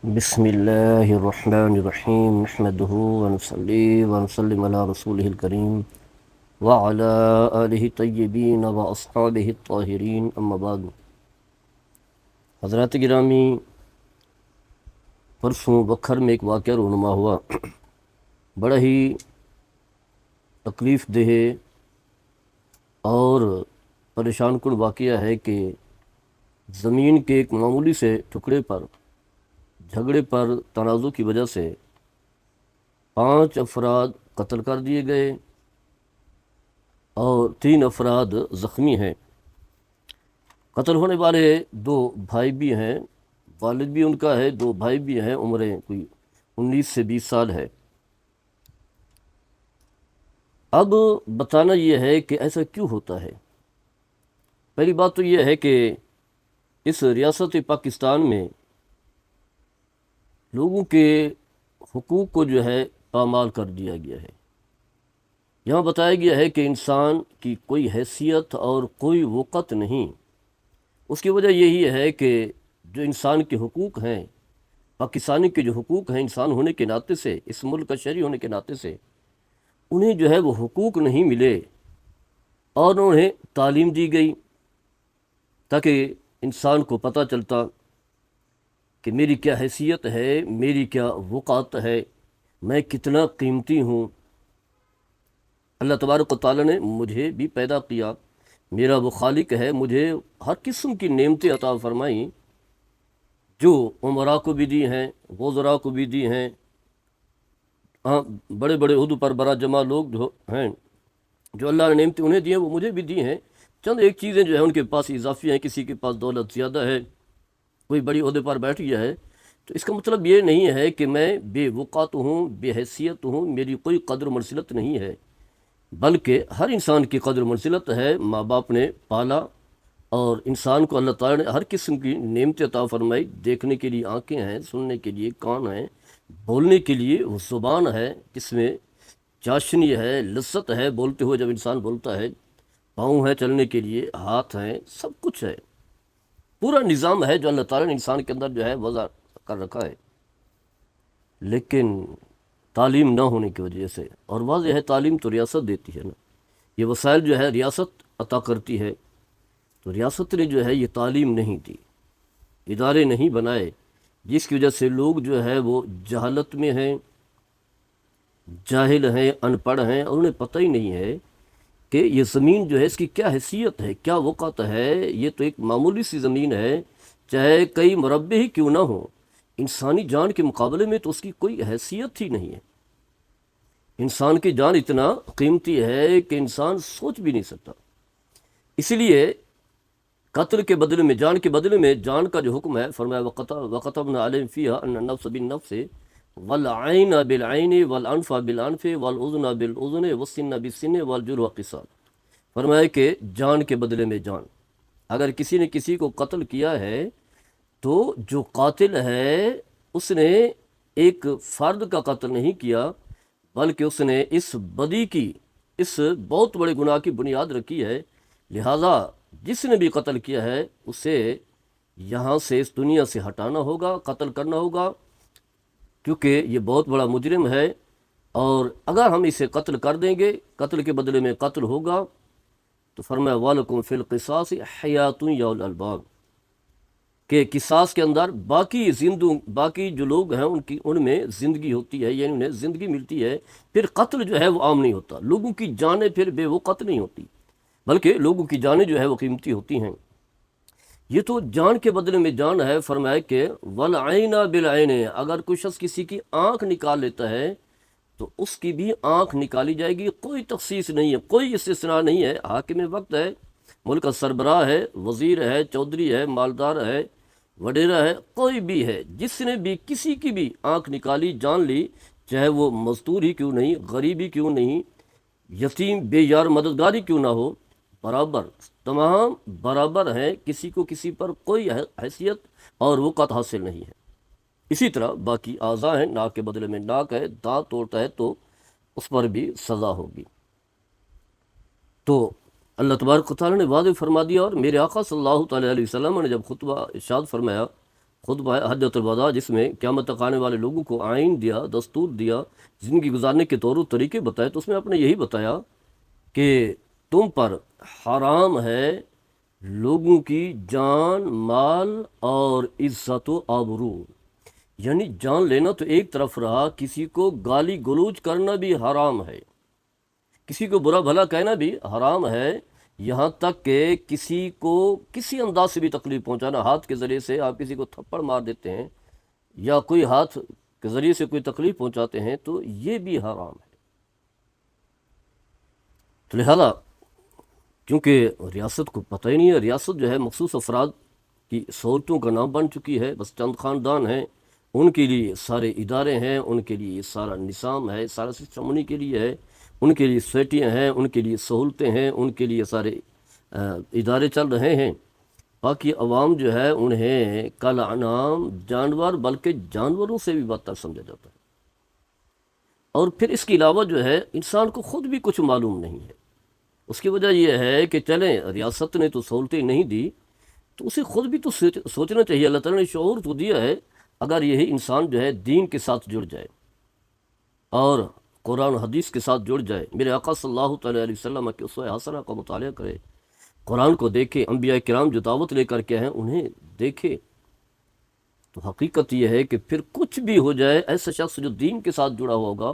بسم اللہ الرحمن الرحیم نحمده ونصلی ونسلم علی رسولہ الکریم وعلی آلہ طیبین واصحابہ الطاہرین اما بعد۔ حضرات گرامی، پرسوں بکھر میں ایک واقعہ رونما ہوا، بڑا ہی تکلیف دہ اور پریشان کن واقعہ ہے کہ زمین کے ایک معمولی سے ٹکڑے پر جھگڑے پر تنازع کی وجہ سے 5 افراد قتل کر دیے گئے اور 3 افراد زخمی ہیں۔ قتل ہونے والے 2 بھائی بھی ہیں، والد بھی ان کا ہے، 2 بھائی بھی ہیں، عمریں کوئی 19 سے 20 سال ہے۔ اب بتانا یہ ہے کہ ایسا کیوں ہوتا ہے۔ پہلی بات تو یہ ہے کہ اس ریاست پاکستان میں لوگوں کے حقوق کو جو ہے پامال کر دیا گیا ہے۔ یہاں بتایا گیا ہے کہ انسان کی کوئی حیثیت اور کوئی وقت نہیں۔ اس کی وجہ یہی ہے کہ جو انسان کے حقوق ہیں، پاکستانی کے جو حقوق ہیں انسان ہونے کے ناطے سے، اس ملک کا شہری ہونے کے ناطے سے، انہیں جو ہے وہ حقوق نہیں ملے اور انہیں تعلیم دی گئی تاکہ انسان کو پتہ چلتا کہ میری کیا حیثیت ہے، میری کیا وقعت ہے، میں کتنا قیمتی ہوں۔ اللہ تبارک و تعالیٰ نے مجھے بھی پیدا کیا، میرا وہ خالق ہے، مجھے ہر قسم کی نعمتیں عطا فرمائیں جو عمراء کو بھی دی ہیں، وزراء کو بھی دی ہیں، بڑے بڑے عہدوں پر برا جمع لوگ جو ہیں، جو اللہ نے نعمتیں انہیں دی ہیں وہ مجھے بھی دی ہیں۔ چند ایک چیزیں جو ہیں ان کے پاس اضافی ہیں، کسی کے پاس دولت زیادہ ہے، کوئی بڑی عہدے پر بیٹھ گیا ہے، تو اس کا مطلب یہ نہیں ہے کہ میں بے وقعت ہوں، بے حیثیت ہوں، میری کوئی قدر و منزلت نہیں ہے، بلکہ ہر انسان کی قدر و منزلت ہے۔ ماں باپ نے پالا اور انسان کو اللہ تعالیٰ نے ہر قسم کی نعمت عطا فرمائی، دیکھنے کے لیے آنکھیں ہیں، سننے کے لیے کان ہیں، بولنے کے لیے وہ زبان ہے جس میں چاشنی ہے، لذت ہے بولتے ہوئے جب انسان بولتا ہے، پاؤں ہے چلنے کے لیے، ہاتھ ہیں، سب کچھ ہے، پورا نظام ہے جو اللہ تعالیٰ نے انسان کے اندر جو ہے وضع کر رکھا ہے۔ لیکن تعلیم نہ ہونے کی وجہ سے، اور واضح ہے تعلیم تو ریاست دیتی ہے نا، یہ وسائل جو ہے ریاست عطا کرتی ہے، تو ریاست نے جو ہے یہ تعلیم نہیں دی، ادارے نہیں بنائے، جس کی وجہ سے لوگ جو ہے وہ جہالت میں ہیں، جاہل ہیں، ان پڑھ ہیں، اور انہیں پتہ ہی نہیں ہے کہ یہ زمین جو ہے اس کی کیا حیثیت ہے، کیا وقت ہے۔ یہ تو ایک معمولی سی زمین ہے، چاہے کئی مربع ہی کیوں نہ ہو، انسانی جان کے مقابلے میں تو اس کی کوئی حیثیت ہی نہیں ہے۔ انسان کی جان اتنا قیمتی ہے کہ انسان سوچ بھی نہیں سکتا۔ اسی لیے قتل کے بدلے میں، جان کے بدلے میں جان کا جو حکم ہے، فرمایا وَقَتَبْنَا عَلَيْهِمْ فِيهَا أَنَّ النَّفْسَ بِالنَّفْسِ وَالْعَيْنَ بِالْعَيْنِ وَالْأَنْفَ بِالْأَنْفِ وَالْأُذْنَ بِالْأُذْنِ وَالسِّنَّ بِالسِّنِّ وَالْجُرْحَ قِصَاصٌ۔ فرمایا کہ جان کے بدلے میں جان، اگر کسی نے کسی کو قتل کیا ہے تو جو قاتل ہے اس نے ایک فرد کا قتل نہیں کیا، بلکہ اس نے اس بدی کی، اس بہت بڑے گناہ کی بنیاد رکھی ہے، لہٰذا جس نے بھی قتل کیا ہے اسے یہاں سے، اس دنیا سے ہٹانا ہوگا، قتل کرنا ہوگا، کیونکہ یہ بہت بڑا مجرم ہے، اور اگر ہم اسے قتل کر دیں گے، قتل کے بدلے میں قتل ہوگا، تو فرمایا وَلَكُمْ فِي الْقِصَاصِ حَيَاتٌ يَا أُولِي الْأَلْبَابِ، کہ قصاص کے اندر باقی جو لوگ ہیں ان میں زندگی ہوتی ہے، یعنی انہیں زندگی ملتی ہے، پھر قتل جو ہے وہ عام نہیں ہوتا، لوگوں کی جانیں پھر بے وقت نہیں ہوتی، بلکہ لوگوں کی جانیں جو ہے وہ قیمتی ہوتی ہیں۔ یہ تو جان کے بدلے میں جان ہے۔ فرمایا کہ وَالْعَيْنَ بِالْعَيْنِ، اگر کوئی شخص کسی کی آنکھ نکال لیتا ہے تو اس کی بھی آنکھ نکالی جائے گی، کوئی تخصیص نہیں ہے، کوئی استثناء نہیں ہے۔ حاکم وقت ہے، ملک کا سربراہ ہے، وزیر ہے، چودھری ہے، مالدار ہے، وڈیرا ہے، کوئی بھی ہے، جس نے بھی کسی کی بھی آنکھ نکالی، جان لی، چاہے وہ مزدور ہی کیوں نہیں، غریب ہی کیوں نہیں، یتیم بے یار مددگاری کیوں نہ ہو، برابر، تمام برابر ہیں، کسی کو کسی پر کوئی حیثیت اور وقت حاصل نہیں ہے۔ اسی طرح باقی اعضاء ہیں، ناک کے بدلے میں ناک ہے، دانت توڑتا ہے تو اس پر بھی سزا ہوگی۔ تو اللہ تبارک و تعالیٰ نے واضح فرما دیا، اور میرے آقا صلی اللہ تعالیٰ علیہ وسلم نے جب خطبہ ارشاد فرمایا، خطبہ حجۃ الوداع، جس میں قیامت تک آنے والے لوگوں کو آئین دیا، دستور دیا، زندگی گزارنے کے طور و طریقے بتائے، تو اس میں آپ نے یہی بتایا کہ تم پر حرام ہے لوگوں کی جان، مال اور عزت و آبرو. یعنی جان لینا تو ایک طرف رہا، کسی کو گالی گلوچ کرنا بھی حرام ہے، کسی کو برا بھلا کہنا بھی حرام ہے، یہاں تک کہ کسی کو کسی انداز سے بھی تکلیف پہنچانا، ہاتھ کے ذریعے سے آپ کسی کو تھپڑ مار دیتے ہیں یا کوئی ہاتھ کے ذریعے سے کوئی تکلیف پہنچاتے ہیں تو یہ بھی حرام ہے. تو لہذا کیونکہ ریاست کو پتہ ہی نہیں ہے، ریاست جو ہے مخصوص افراد کی سہولتوں کا نام بن چکی ہے، بس چند خاندان ہیں، ان کے لیے سارے ادارے ہیں، ان کے لیے سارا نظام ہے، سارا سسٹم انہی کے لیے ہے، ان کے لیے سوسائٹیاں ہیں، ان کے لیے سہولتیں ہیں، ان کے لیے سارے ادارے چل رہے ہیں. باقی عوام جو ہے انہیں کل انعام جانور، بلکہ جانوروں سے بھی بدتر سمجھا جاتا ہے. اور پھر اس کے علاوہ جو ہے انسان کو خود بھی کچھ معلوم نہیں ہے. اس کی وجہ یہ ہے کہ چلیں ریاست نے تو سہولتیں نہیں دی، تو اسے خود بھی تو سوچنا چاہیے. اللہ تعالیٰ نے شعور تو دیا ہے، اگر یہی انسان جو ہے دین کے ساتھ جڑ جائے اور قرآن و حدیث کے ساتھ جڑ جائے، میرے آقا صلی اللہ تعالیٰ علیہ وسلم کے اسوہ حسنہ کا مطالعہ کرے، قرآن کو دیکھے، انبیاء کرام جو دعوت لے کر کے ہیں انہیں دیکھے، تو حقیقت یہ ہے کہ پھر کچھ بھی ہو جائے، ایسا شخص جو دین کے ساتھ جڑا ہوا ہوگا،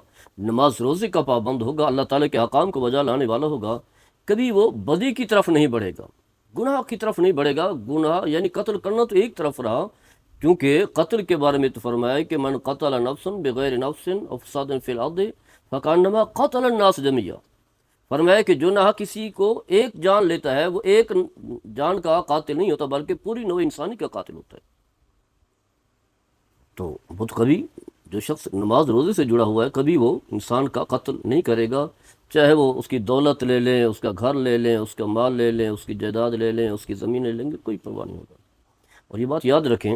نماز روزے کا پابند ہوگا، اللہ تعالیٰ کے حکام کو بجا لانے والا ہوگا، کبھی وہ بدی کی طرف نہیں بڑھے گا، گناہ کی طرف نہیں بڑھے گا. گناہ یعنی قتل کرنا تو ایک طرف رہا، کیونکہ قتل کے بارے میں تو فرمایا کہ من قتل نفسا بغیر نفس او فساد فی الارض فکانما قتل الناس جميعا. فرمایا کہ جو نہ کسی کو ایک جان لیتا ہے وہ ایک جان کا قاتل نہیں ہوتا، بلکہ پوری نوع انسانی کا قاتل ہوتا ہے. تو بت کبھی جو شخص نماز روزے سے جڑا ہوا ہے، کبھی وہ انسان کا قتل نہیں کرے گا، چاہے وہ اس کی دولت لے لیں، اس کا گھر لے لیں، اس کا مال لے لیں، اس کی جائیداد لے لیں، اس کی زمینیں لیں گے، کوئی پرواہ نہیں ہوگا. اور یہ بات یاد رکھیں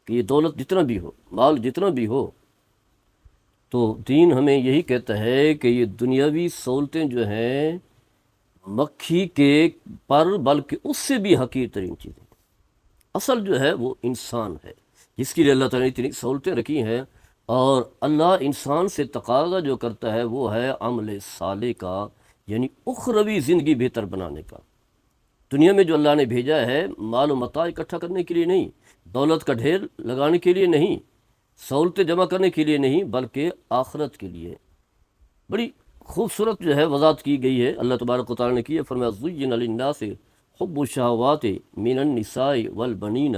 کہ یہ دولت جتنا بھی ہو، مال جتنا بھی ہو، تو دین ہمیں یہی کہتا ہے کہ یہ دنیاوی سہولتیں جو ہیں مکھی کے پر، بلکہ اس سے بھی حقیر ترین چیزیں. اصل جو ہے وہ انسان ہے، جس کے لیے اللہ تعالیٰ نے اتنی سہولتیں رکھی ہیں. اور اللہ انسان سے تقاضا جو کرتا ہے وہ ہے عمل صالح کا، یعنی اخروی زندگی بہتر بنانے کا. دنیا میں جو اللہ نے بھیجا ہے مال و متاع اکٹھا کرنے کے لیے نہیں، دولت کا ڈھیر لگانے کے لیے نہیں، سہولتیں جمع کرنے کے لیے نہیں، بلکہ آخرت کے لیے. بڑی خوبصورت جو ہے وضاحت کی گئی ہے، اللہ تبارک و تعالیٰ نے کی ہے. فرمایا زُيِّنَ لِلنَّاسِ حُبُّ الشَّهَوَاتِ مِنَ النِّسَاءِ وَالْبَنِينَ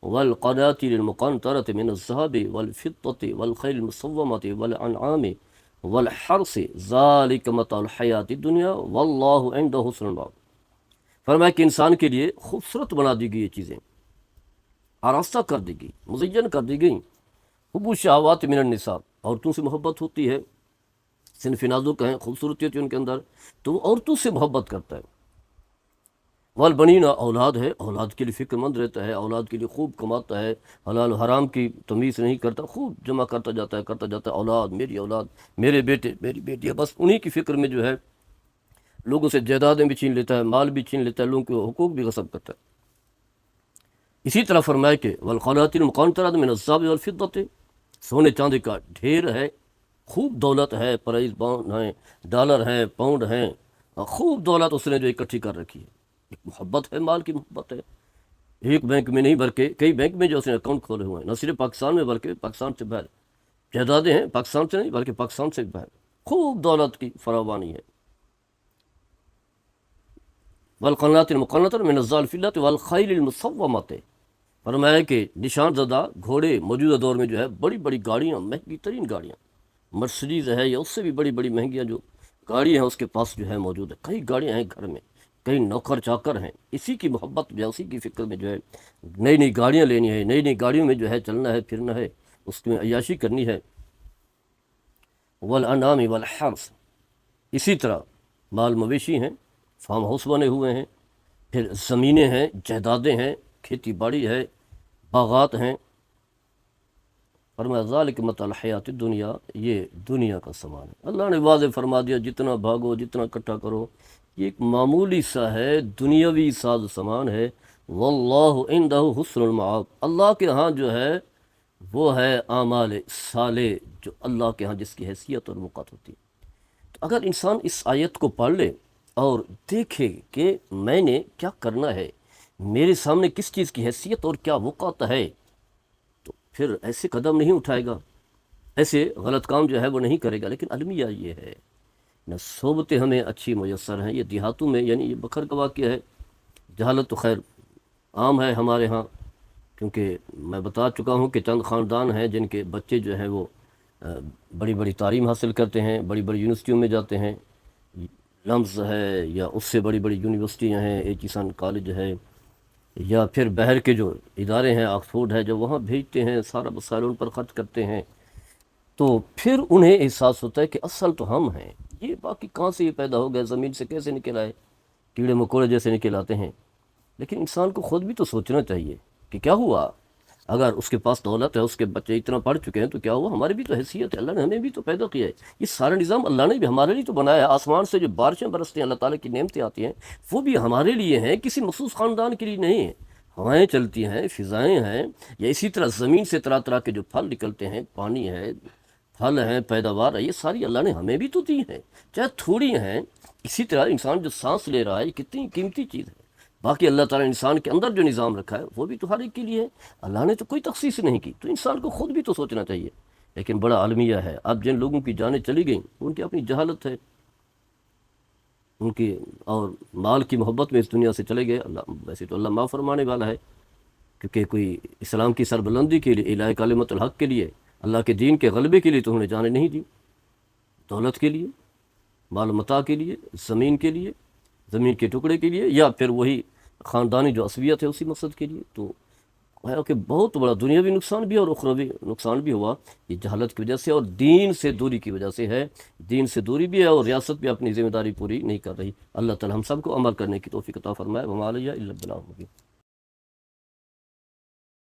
وَالْقَنَاطِيرِ الْمُقَنطَرَةِ مِنَ الذَّهَبِ وَالْفِضَّةِ وَالْخَيْلِ الْمُسَوَّمَةِ وَالْأَنْعَامِ وَالْحَرْثِ ذَلِكَ مَتَاعُ الْحَيَاةِ الدُّنْيَا وَاللَّهُ عِندَهُ حُسْنُ الْمَآبِ. فرمایا کہ انسان کے لیے خوبصورت بنا دی گئی یہ چیزیں، آراستہ کر دی گئی، مزین کر دی گئی. حب الشہوات من النساء، عورتوں سے محبت ہوتی ہے، صنف نازک ہیں، خوبصورتی ہوتی ہے ان کے اندر، تو وہ عورتوں سے محبت کرتا ہے. والبنین، اولاد ہے، اولاد کے لیے فکر مند رہتا ہے، اولاد کے لیے خوب کماتا ہے، حلال و حرام کی تمیز نہیں کرتا، خوب جمع کرتا جاتا ہے، اولاد، میری اولاد، میرے بیٹے، میری بیٹی، بس انہی کی فکر میں جو ہے لوگوں سے جائیدادیں بھی چھین لیتا ہے، مال بھی چھین لیتا ہے، لوگوں کے حقوق بھی غصب کرتا ہے. اسی طرح فرمایا کہ والقناطیر المقنطرۃ من الذهب والفضة، سونے چاندی کا ڈھیر ہے، خوب دولت ہے، پرائز باؤنڈ ہیں، ڈالر ہیں، پاؤنڈ ہیں، خوب دولت اس نے جو اکٹھی کر رکھی ہے. ایک محبت ہے، مال کی محبت ہے. ایک بینک میں نہیں بلکہ کئی بینک میں جو اس نے اکاؤنٹ کھولے ہوئے ہیں، نہ صرف پاکستان میں بلکہ پاکستان سے باہر. جائیدادیں ہیں پاکستان سے نہیں بلکہ پاکستان سے باہر، خوب دولت کی فراوانی ہے. والقناطیر المقنطرۃ من الذهب والفضة والخیل المسومۃ، فرمایا کہ نشان زدہ گھوڑے موجودہ دور میں جو ہے بڑی بڑی گاڑیاں، مہنگی ترین گاڑیاں، مرسڈیز ہے یا اس سے بھی بڑی بڑی مہنگیاں جو گاڑیاں ہیں اس کے پاس جو ہے موجود ہے. کئی گاڑیاں ہیں گھر میں، کئی نوکر چاکر ہیں، اسی کی محبت جو ہے، اسی کی فکر میں جو ہے نئی نئی گاڑیاں لینی ہے، نئی نئی گاڑیوں میں جو ہے چلنا ہے، پھرنا ہے، اس میں عیاشی کرنی ہے. والانعام والحرث، اسی طرح مال مویشی ہیں، فارم ہاؤس بنے ہوئے ہیں، پھر زمینیں ہیں، جائیدادیں ہیں، کھیتی باڑی ہے، باغات ہیں. فرمایا ذالک متاع الحیات الدنیا، یہ دنیا کا سامان ہے. اللہ نے واضح فرما دیا جتنا بھاگو، جتنا اکٹھا کرو، یہ ایک معمولی سا ہے، دنیاوی ساز سامان ہے. واللہ عندہ حسن المعاب، اللہ کے ہاں جو ہے وہ ہے اعمال صالح، جو اللہ کے ہاں جس کی حیثیت اور وقت ہوتی ہے۔ تو اگر انسان اس آیت کو پڑھ لے اور دیکھے کہ میں نے کیا کرنا ہے، میرے سامنے کس چیز کی حیثیت اور کیا وقت ہے، تو پھر ایسے قدم نہیں اٹھائے گا، ایسے غلط کام جو ہے وہ نہیں کرے گا۔ لیکن المیہ یہ ہے، نہ صحبتیں ہمیں اچھی میسر ہیں، یہ دیہاتوں میں یعنی یہ بکھر کا واقعہ ہے، جہالت تو خیر عام ہے ہمارے ہاں، کیونکہ میں بتا چکا ہوں کہ چند خاندان ہیں جن کے بچے جو ہیں وہ بڑی بڑی تعلیم حاصل کرتے ہیں، بڑی بڑی یونیورسٹیوں میں جاتے ہیں، لمز ہے یا اس سے بڑی بڑی یونیورسٹیاں ہیں، ایچیسن کالج ہے، یا پھر باہر کے جو ادارے ہیں، آکسفورڈ ہے، جو وہاں بھیجتے ہیں، سارا وسائل ان پر خرچ کرتے ہیں، تو پھر انہیں احساس ہوتا ہے کہ اصل تو ہم ہیں، یہ باقی کہاں سے یہ پیدا ہو گئے، زمین سے کیسے نکل آئے، کیڑے مکوڑے جیسے نکل آتے ہیں۔ لیکن انسان کو خود بھی تو سوچنا چاہیے کہ کیا ہوا، اگر اس کے پاس دولت ہے، اس کے بچے اتنا پڑھ چکے ہیں، تو کیا ہوا، ہماری بھی تو حیثیت ہے، اللہ نے ہمیں بھی تو پیدا کیا ہے، یہ سارا نظام اللہ نے بھی ہمارے لیے تو بنایا ہے۔ آسمان سے جو بارشیں برستی ہیں، اللہ تعالیٰ کی نعمتیں آتی ہیں، وہ بھی ہمارے لیے ہیں، کسی مخصوص خاندان کے لیے نہیں ہیں۔ ہوائیں چلتی ہیں، فضائیں ہیں، یا اسی طرح زمین سے طرح طرح کے جو پھل نکلتے ہیں، پانی ہے، پھل ہیں، پیداوار ہے، یہ ساری اللہ نے ہمیں بھی تو دی ہیں، چاہے تھوڑی ہیں۔ اسی طرح انسان جو سانس لے رہا ہے، یہ کتنی قیمتی چیز ہے۔ باقی اللہ تعالیٰ نے انسان کے اندر جو نظام رکھا ہے وہ بھی تو ہر ایک کے لیے ہے، اللہ نے تو کوئی تخصیص نہیں کی، تو انسان کو خود بھی تو سوچنا چاہیے۔ لیکن بڑا المیہ ہے، اب جن لوگوں کی جانیں چلی گئیں ان کی اپنی جہالت ہے، ان کی اور مال کی محبت میں اس دنیا سے چلے گئے۔ اللہ ویسے تو اللہ معاف فرمانے والا ہے، کیونکہ کوئی اسلام کی سربلندی کے لیے، الہ کلمت الحق کے لیے، اللہ کے دین کے غلبے کے لیے تو انہوں نے جانیں نہیں دی، دولت کے لیے، مال متاع کے لیے، زمین کے لیے، زمین کے ٹکڑے کے لیے، یا پھر وہی خاندانی جو عصبیت ہے اسی مقصد کے لیے۔ تو ہے کہ بہت بڑا دنیاوی نقصان بھی اور اخروی نقصان بھی ہوا، یہ جہالت کی وجہ سے اور دین سے دوری کی وجہ سے ہے۔ دین سے دوری بھی ہے اور ریاست بھی اپنی ذمہ داری پوری نہیں کر رہی۔ اللہ تعالی ہم سب کو عمل کرنے کی توفیق عطا فرمائے۔ وما علیہ الا البلاغ المبین۔